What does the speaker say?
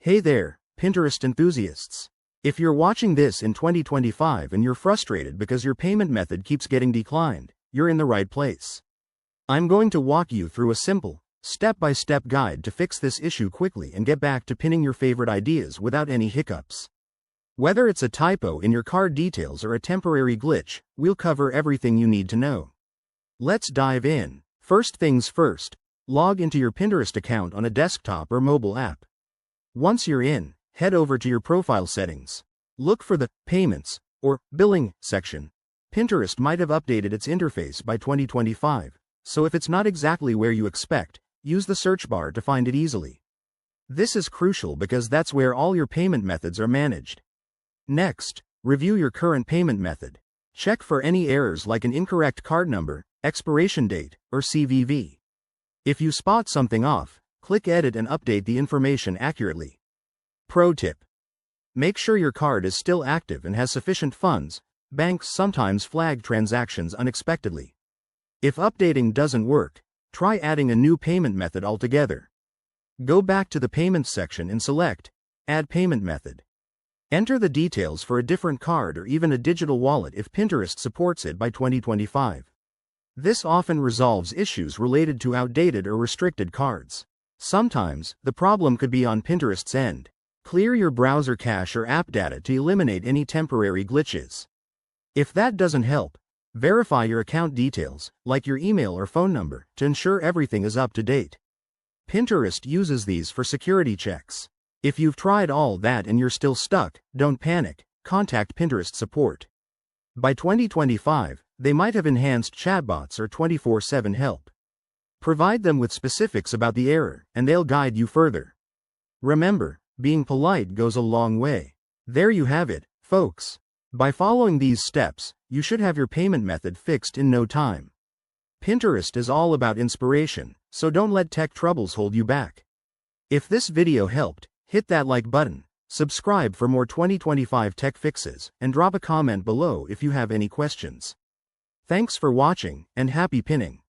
Hey there, Pinterest enthusiasts. If you're watching this in 2025 and you're frustrated because your payment method keeps getting declined, you're in the right place. I'm going to walk you through a simple, step-by-step guide to fix this issue quickly and get back to pinning your favorite ideas without any hiccups. Whether it's a typo in your card details or a temporary glitch, we'll cover everything you need to know. Let's dive in. First things first, log into your Pinterest account on a desktop or mobile app. Once you're in, head over to your profile settings. Look for the Payments or Billing section. Pinterest might have updated its interface by 2025, so if it's not exactly where you expect, use the search bar to find it easily. This is crucial because that's where all your payment methods are managed. Next, review your current payment method. Check for any errors like an incorrect card number, expiration date, or CVV. If you spot something off, click Edit and update the information accurately. Pro tip: make sure your card is still active and has sufficient funds. Banks sometimes flag transactions unexpectedly. If updating doesn't work, try adding a new payment method altogether. Go back to the Payments section and select Add Payment Method. Enter the details for a different card or even a digital wallet if Pinterest supports it by 2025. This often resolves issues related to outdated or restricted cards. Sometimes, the problem could be on Pinterest's end. Clear your browser cache or app data to eliminate any temporary glitches. If that doesn't help, verify your account details, like your email or phone number, to ensure everything is up to date. Pinterest uses these for security checks. If you've tried all that and you're still stuck, don't panic, contact Pinterest support. By 2025, they might have enhanced chatbots or 24/7 help. Provide them with specifics about the error, and they'll guide you further. Remember, being polite goes a long way. There you have it, folks. By following these steps, you should have your payment method fixed in no time. Pinterest is all about inspiration, so don't let tech troubles hold you back. If this video helped, hit that like button, subscribe for more 2025 tech fixes, and drop a comment below if you have any questions. Thanks for watching, and happy pinning.